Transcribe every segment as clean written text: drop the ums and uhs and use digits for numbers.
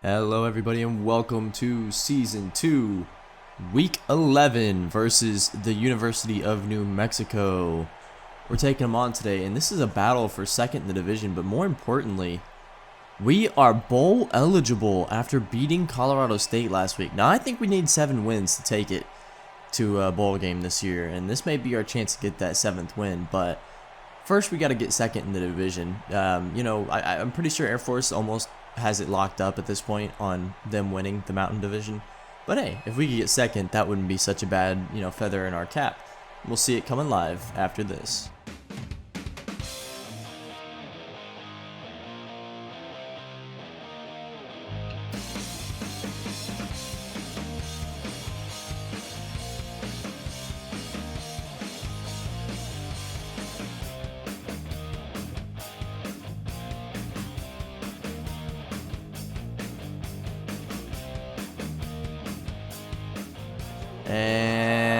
Hello everybody and welcome to Season 2, Week 11 versus the University of New Mexico. We're taking them on today, and this is a battle for second in the division, but more importantly, we are bowl eligible after beating Colorado State last week. Now I think we need 7 wins to take it to a bowl game this year, and this may be our chance to get that 7th win, but first we got to get second in the division. I'm pretty sure Air Force almost has it locked up at this point on them winning the Mountain Division. But hey, if we could get second, that wouldn't be such a bad, feather in our cap. We'll see it coming live after this. And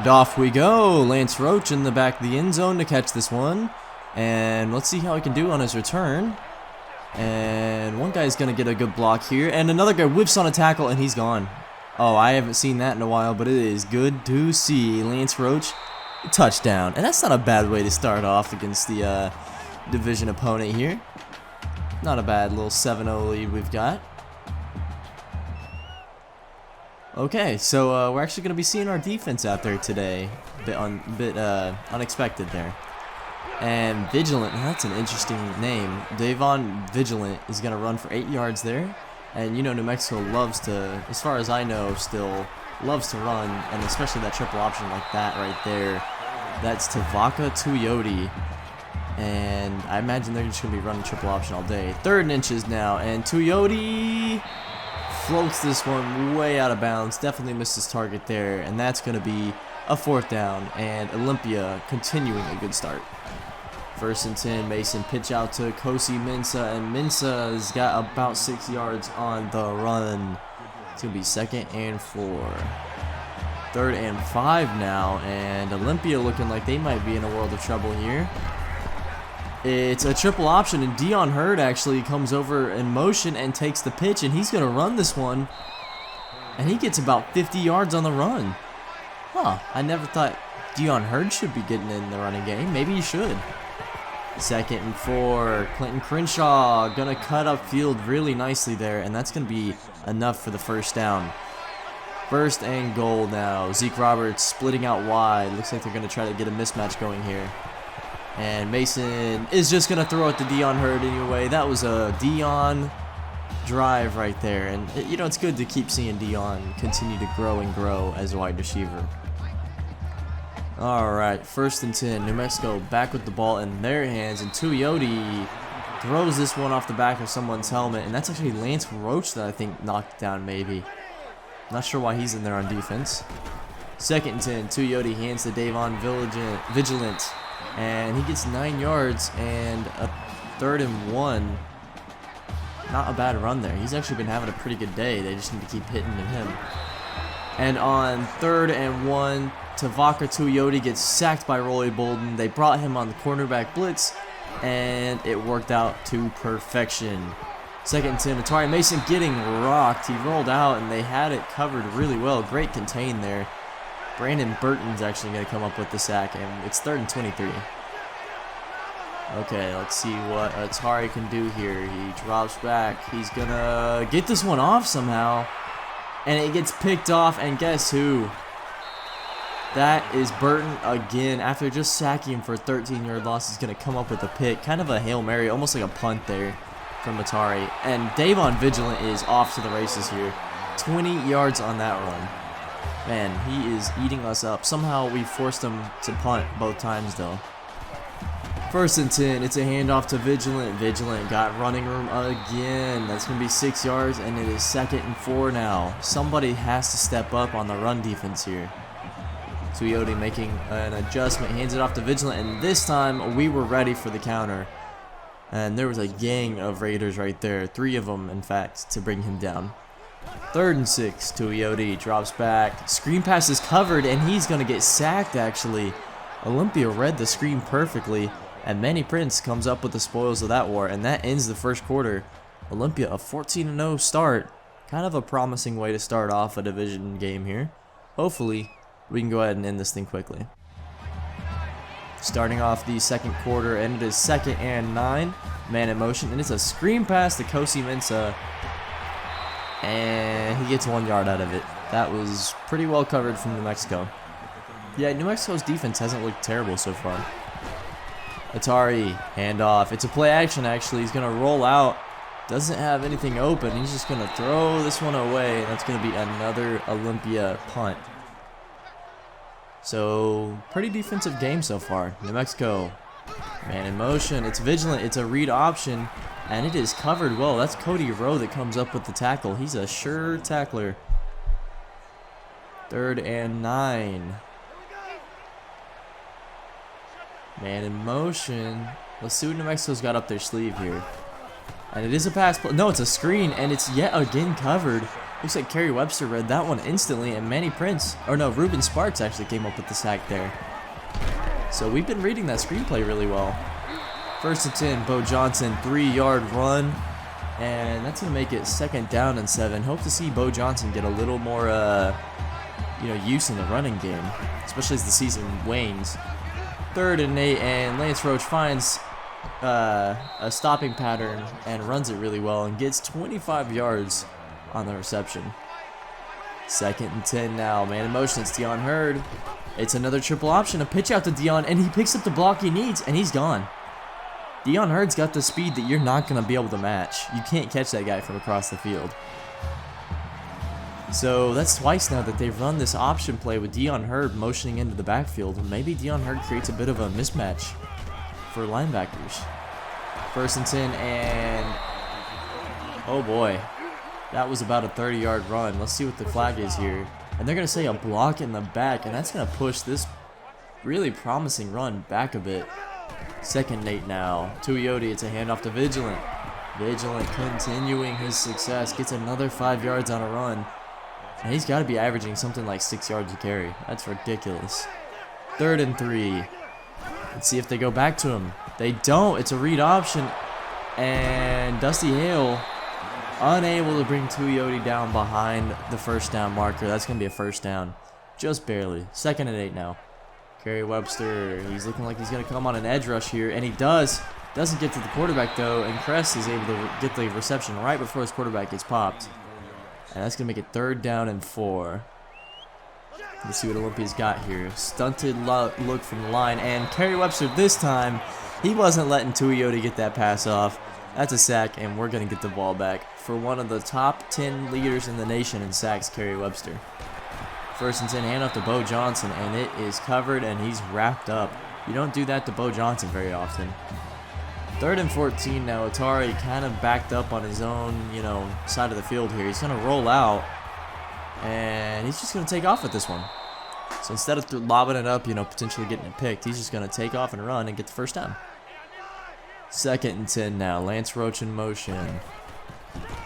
off we go. Lance Roach in the back of the end zone to catch this one. And let's see how he can do on his return. And one guy's going to get a good block here. And another guy whiffs on a tackle and he's gone. Oh, I haven't seen that in a while, but it is good to see. Lance Roach, touchdown. And that's not a bad way to start off against the division opponent here. Not a bad little 7-0 lead we've got. Okay, so we're actually going to be seeing our defense out there today. A bit unexpected there. And Vigilant, that's an interesting name. Davon Vigilant is going to run for 8 yards there. And New Mexico loves to, as far as I know, still loves to run. And especially that triple option like that right there. That's Tavaka Tuioti. And I imagine they're just going to be running triple option all day. 3rd and inches now. And Tuioti floats this one way out of bounds. Definitely missed his target there, and that's going to be a 4th down, and Olympia continuing a good start. 1st and 10, Mason pitch out to Kosi Mensah, and Mensah's got about 6 yards on the run. It's going to be 2nd and 4. 3rd and 5 now, and Olympia looking like they might be in a world of trouble here. It's a triple option, and Dion Hurd actually comes over in motion and takes the pitch, and he's going to run this one. And he gets about 50 yards on the run. I never thought Dion Hurd should be getting in the running game. Maybe he should. 2nd and 4. Clinton Crenshaw going to cut upfield really nicely there, and that's going to be enough for the 1st down. 1st and goal now. Zeke Roberts splitting out wide. Looks like they're going to try to get a mismatch going here. And Mason is just going to throw it to Dion Hurd anyway. That was a Dion drive right there. And, it's good to keep seeing Dion continue to grow and grow as a wide receiver. All right, 1st and 10. New Mexico back with the ball in their hands. And Tuioti throws this one off the back of someone's helmet. And that's actually Lance Roach that I think knocked down maybe. Not sure why he's in there on defense. 2nd and 10. Tuioti hands to Davon Vigilant. And he gets 9 yards and a 3rd and 1. Not a bad run there. He's actually been having a pretty good day. They just need to keep hitting him. And on 3rd and 1, Tavaka Tuioti gets sacked by Rolly Bolden. They brought him on the cornerback blitz, and it worked out to perfection. 2nd and 10, Atari Mason getting rocked. He rolled out, and they had it covered really well. Great contain there. Brandon Burton's actually going to come up with the sack, and it's 3rd and 23. Okay, let's see what Atari can do here. He drops back. He's going to get this one off somehow, and it gets picked off, and guess who? That is Burton again. After just sacking him for a 13-yard loss, he's going to come up with a pick. Kind of a Hail Mary, almost like a punt there from Atari. And Davon Vigilant is off to the races here. 20 yards on that run. Man, he is eating us up. Somehow we forced him to punt both times, though. 1st and 10. It's a handoff to Vigilant. Vigilant got running room again. That's going to be 6 yards, and it is 2nd and 4 now. Somebody has to step up on the run defense here. Tuioti making an adjustment. Hands it off to Vigilant, and this time we were ready for the counter. And there was a gang of Raiders right there. 3 of them, in fact, to bring him down. 3rd and 6. Tuioti drops back. Screen pass is covered, and he's going to get sacked, actually. Olympia read the screen perfectly, and Manny Prince comes up with the spoils of that war, and that ends the first quarter. Olympia, a 14-0 start. Kind of a promising way to start off a division game here. Hopefully, we can go ahead and end this thing quickly. Starting off the second quarter, and it is 2nd and 9. Man in motion, and it's a screen pass to Kosi Mensah. And he gets 1 yard out of it. That was pretty well covered from New Mexico. Yeah, New Mexico's defense hasn't looked terrible so far. Atari, handoff. It's a play action, actually. He's going to roll out. Doesn't have anything open. He's just going to throw this one away. And that's going to be another Olympia punt. So, pretty defensive game so far. New Mexico, man in motion. It's vigilant. It's a read option. And it is covered well. That's Cody Rowe that comes up with the tackle. He's a sure tackler. 3rd and 9. Man in motion. Let's see what New Mexico's got up their sleeve here. And it is a pass play. No, it's a screen, and it's yet again covered. Looks like Kerry Webster read that one instantly, and Manny Prince, or no, Ruben Sparks actually came up with the sack there. So we've been reading that screenplay really well. 1st and 10, Bo Johnson, 3-yard run. And that's going to make it 2nd down and 7. Hope to see Bo Johnson get a little more, use in the running game, especially as the season wanes. 3rd and 8, and Lance Roach finds a stopping pattern and runs it really well and gets 25 yards on the reception. 2nd and 10 now. Man in motion. It's Dion Hurd. It's another triple option. A pitch out to Dion, and he picks up the block he needs, and he's gone. Dion Hurd's got the speed that you're not going to be able to match. You can't catch that guy from across the field. So that's twice now that they've run this option play with Dion Hurd motioning into the backfield. Maybe Dion Hurd creates a bit of a mismatch for linebackers. 1st and 10, and oh boy, that was about a 30-yard run. Let's see what the flag is here. And they're going to say a block in the back, and that's going to push this really promising run back a bit. 2nd and 8 now. Tuioti, it's a handoff to Vigilant. Vigilant continuing his success. Gets another 5 yards on a run. And he's got to be averaging something like 6 yards a carry. That's ridiculous. 3rd and 3. Let's see if they go back to him. They don't. It's a read option. And Dusty Hale unable to bring Tuioti down behind the 1st down marker. That's going to be a 1st down. Just barely. 2nd and 8 now. Kerry Webster, he's looking like he's going to come on an edge rush here, and he does. Doesn't get to the quarterback, though, and Kress is able to get the reception right before his quarterback gets popped. And that's going to make it 3rd down and 4. Let's see what Olympia's got here. Stunted look from the line, and Kerry Webster this time, he wasn't letting Tuioti get that pass off. That's a sack, and we're going to get the ball back for one of the top 10 leaders in the nation in sacks, Kerry Webster. 1st and 10, hand off to Bo Johnson, and it is covered, and he's wrapped up. You don't do that to Bo Johnson very often. 3rd and 14 now. Atari kind of backed up on his own, side of the field here. He's going to roll out, and he's just going to take off with this one. So instead of lobbing it up, potentially getting it picked, he's just going to take off and run and get the 1st down. 2nd and 10 now. Lance Roach in motion.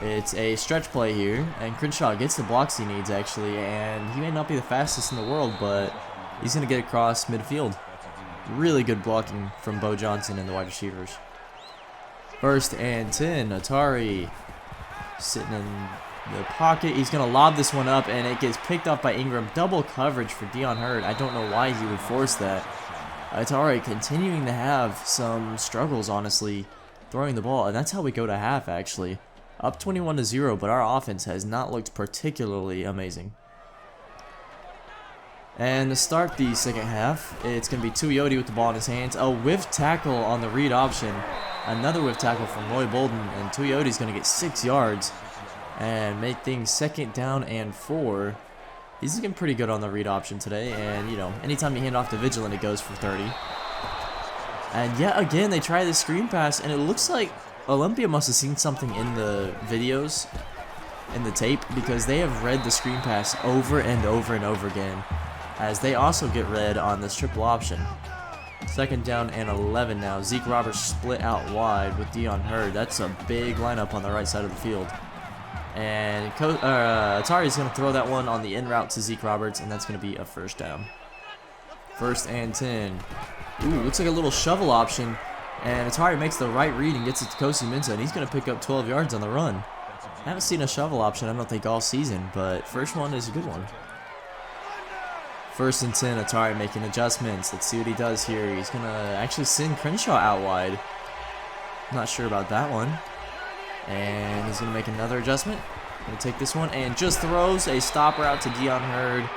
It's a stretch play here, and Crenshaw gets the blocks he needs, actually, and he may not be the fastest in the world, but he's going to get across midfield. Really good blocking from Bo Johnson and the wide receivers. 1st and 10, Atari sitting in the pocket. He's going to lob this one up, and it gets picked off by Ingram. Double coverage for Dion Hurd. I don't know why he would force that. Atari continuing to have some struggles, honestly, throwing the ball, and that's how we go to half, actually. Up 21-0, but our offense has not looked particularly amazing. And to start the second half, it's going to be Tuioti with the ball in his hands. A whiff tackle on the read option. Another whiff tackle from Roy Bolden, and Tuioti's going to get 6 yards and make things 2nd down and 4. He's looking pretty good on the read option today, and, anytime you hand off to Vigilant, it goes for 30. And yet again, they try this screen pass, and it looks like Olympia must have seen something in the videos, in the tape, because they have read the screen pass over and over and over again, as they also get read on this triple option. 2nd down and 11 now. Zeke Roberts split out wide with Dion Hurd. That's a big lineup on the right side of the field. And Atari is going to throw that one on the in route to Zeke Roberts, and that's going to be a 1st down. 1st and 10. Ooh, looks like a little shovel option. And Atari makes the right read and gets it to Kosi Mensah, and he's going to pick up 12 yards on the run. I haven't seen a shovel option, I don't think, all season, but first one is a good one. 1st and 10, Atari making adjustments. Let's see what he does here. He's going to actually send Crenshaw out wide. Not sure about that one. And he's going to make another adjustment. Going to take this one and just throws a stopper out to Dion Hurd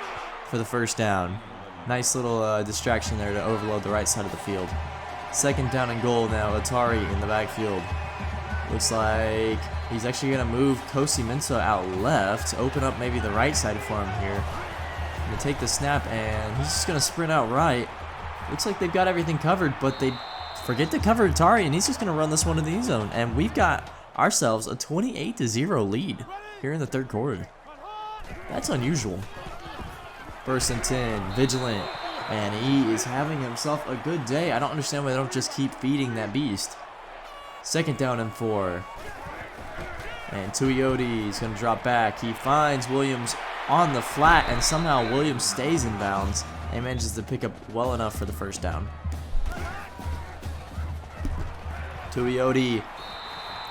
for the first down. Nice little distraction there to overload the right side of the field. 2nd down and goal now. Atari in the backfield. Looks like he's actually going to move Kosi Mensah out left. Open up maybe the right side for him here. Going to take the snap, and he's just going to sprint out right. Looks like they've got everything covered, but they forget to cover Atari, and he's just going to run this one in the end zone. And we've got ourselves a 28-0 lead here in the 3rd quarter. That's unusual. 1st and 10, Vigilant, and he is having himself a good day. I don't understand why they don't just keep feeding that beast. 2nd down and 4. And Tuioti is going to drop back. He finds Williams on the flat, and somehow Williams stays in bounds and manages to pick up well enough for the first down. Tuioti,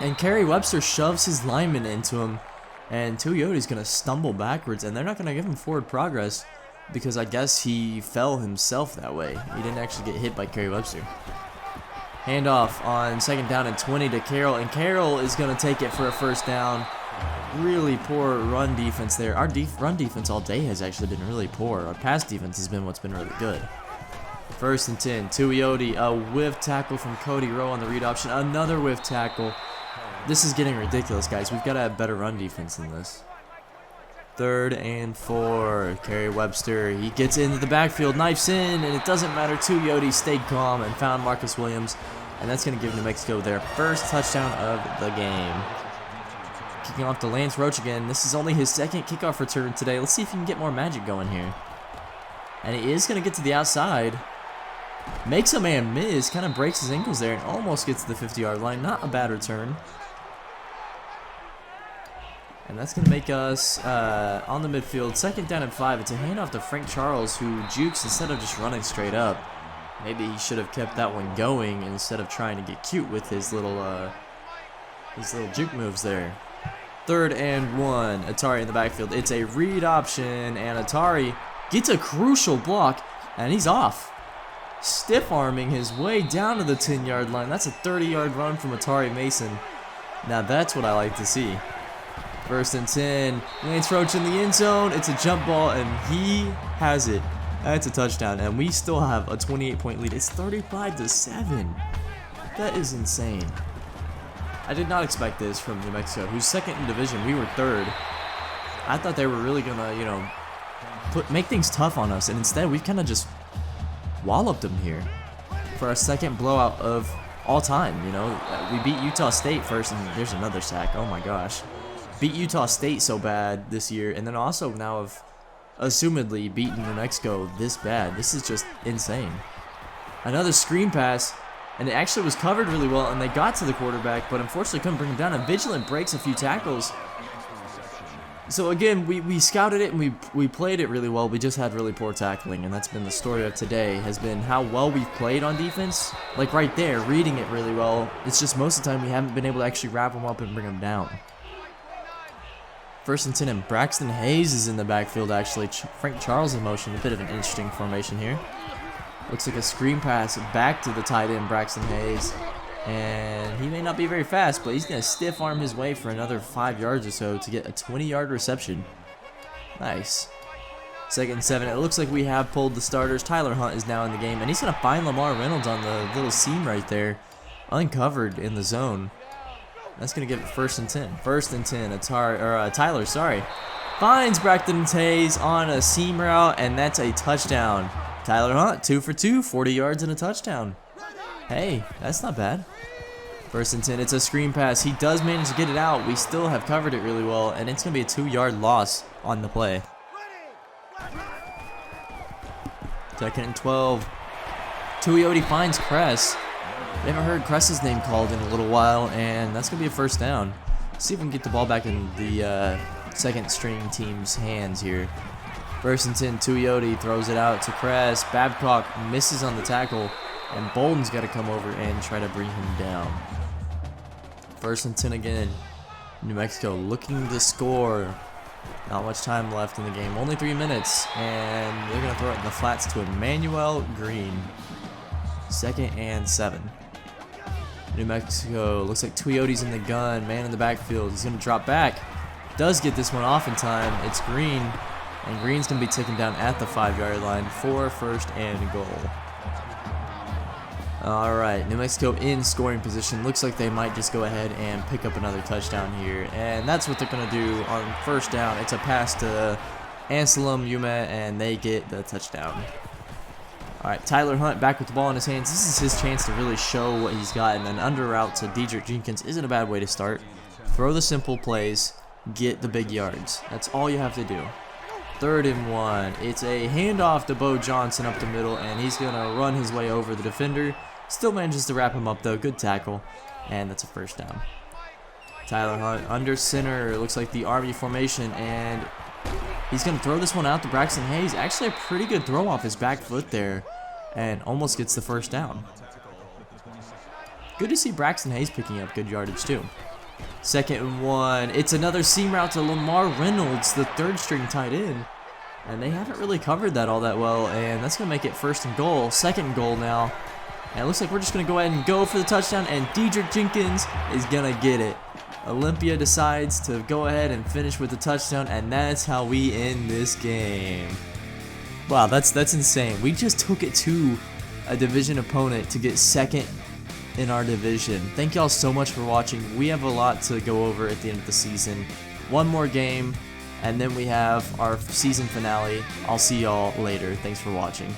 and Kerry Webster shoves his lineman into him, and Tuioti's going to stumble backwards, and they're not going to give him forward progress because I guess he fell himself that way. He didn't actually get hit by Kerry Webster. Handoff on 2nd down and 20 to Carroll, and Carroll is going to take it for a first down. Really poor run defense there. Our run defense all day has actually been really poor. Our pass defense has been what's been really good. 1st and 10, Tuioti, a whiff tackle from Cody Rowe on the read option. Another whiff tackle. This is getting ridiculous, guys. We've got to have better run defense than this. 3rd and 4, Kerry Webster. He gets into the backfield, knifes in, and it doesn't matter. Tuioti stayed calm and found Marcus Williams, and that's going to give New Mexico their first touchdown of the game. Kicking off to Lance Roach again. This is only his 2nd kickoff return today. Let's see if he can get more magic going here. And he is going to get to the outside. Makes a man miss, kind of breaks his ankles there, and almost gets to the 50-yard line. Not a bad return. And that's going to make us on the midfield. 2nd down and 5. It's a handoff to Frank Charles, who jukes instead of just running straight up. Maybe he should have kept that one going instead of trying to get cute with his little juke moves there. 3rd and 1. Atari in the backfield. It's a read option, and Atari gets a crucial block, and he's off. Stiff arming his way down to the 10-yard line. That's a 30-yard run from Atari Mason. Now that's what I like to see. 1st and 10. Lance Roach in the end zone. It's a jump ball, and he has it. That's a touchdown, and we still have a 28-point lead. It's 35-7. That is insane. I did not expect this from New Mexico, who's 2nd in division. We were 3rd. I thought they were really gonna, make things tough on us, and instead we kind of just walloped them here for our 2nd blowout of all time. We beat Utah State first, and there's another sack. Oh my gosh. Beat Utah State so bad this year, and then also now have assumedly beaten New Mexico this bad. This is just insane. Another screen pass, and it actually was covered really well, and they got to the quarterback, but unfortunately couldn't bring him down, and Vigilant breaks a few tackles. So again, we scouted it, and we played it really well. We just had really poor tackling, and that's been the story of today, has been how well we've played on defense. Like right there, reading it really well. It's just most of the time we haven't been able to actually wrap them up and bring them down. 1st and 10, and Braxton Hayes is in the backfield, actually. Frank Charles in motion. A bit of an interesting formation here. Looks like a screen pass back to the tight end, Braxton Hayes. And he may not be very fast, but he's going to stiff arm his way for another 5 yards or so to get a 20-yard reception. Nice. 2nd and 7. It looks like we have pulled the starters. Tyler Hunt is now in the game, and he's going to find Lamar Reynolds on the little seam right there, uncovered in the zone. That's going to give it 1st and 10. 1st and 10. Tyler finds Braxton Hayes on a seam route, and that's a touchdown. Tyler Hunt, 2 for 2, 40 yards and a touchdown. Hey, that's not bad. 1st and 10. It's a screen pass. He does manage to get it out. We still have covered it really well, and it's going to be a 2-yard loss on the play. 2nd and 12. Tuioti finds Kress. We haven't heard Kress's name called in a little while, and that's going to be a first down. See if we can get the ball back in the second string team's hands here. 1st and 10, Tuioti throws it out to Kress. Babcock misses on the tackle, And Bolden's got to come over and try to bring him down. 1st and 10 again. New Mexico looking to score. Not much time left in the game. Only 3 minutes. And they're going to throw it in the flats to Emmanuel Green. 2nd and 7. New Mexico looks like Tuioti's in the gun. Man in the backfield. He's going to drop back. Does get this one off in time. It's Green. And Green's going to be taken down at the 5-yard line for 1st and goal. Alright, New Mexico in scoring position. Looks like they might just go ahead and pick up another touchdown here. And that's what they're going to do on 1st down. It's a pass to Anselm Yume, and they get the touchdown. Alright, Tyler Hunt back with the ball in his hands. This is his chance to really show what he's got. And an under route to Dedrick Jenkins isn't a bad way to start. Throw the simple plays, get the big yards. That's all you have to do. 3rd and 1. It's a handoff to Bo Johnson up the middle, and he's going to run his way over the defender. Still manages to wrap him up, though. Good tackle. And that's a 1st down. Tyler Hunt under center. Looks like the Army formation, and he's going to throw this one out to Braxton Hayes. Actually, a pretty good throw off his back foot there, and almost gets the 1st down. Good to see Braxton Hayes picking up good yardage, too. 2nd and 1. It's another seam route to Lamar Reynolds, the 3rd string tight end. And they haven't really covered that all that well, and that's going to make it 1st and goal. 2nd and goal now. And it looks like we're just going to go ahead and go for the touchdown, and Dedrick Jenkins is going to get it. Olympia decides to go ahead and finish with the touchdown, and that's how we end this game. Wow, that's insane. We just took it to a division opponent to get 2nd in our division. Thank y'all so much for watching. We have a lot to go over at the end of the season. One more game, and then we have our season finale. I'll see y'all later. Thanks for watching.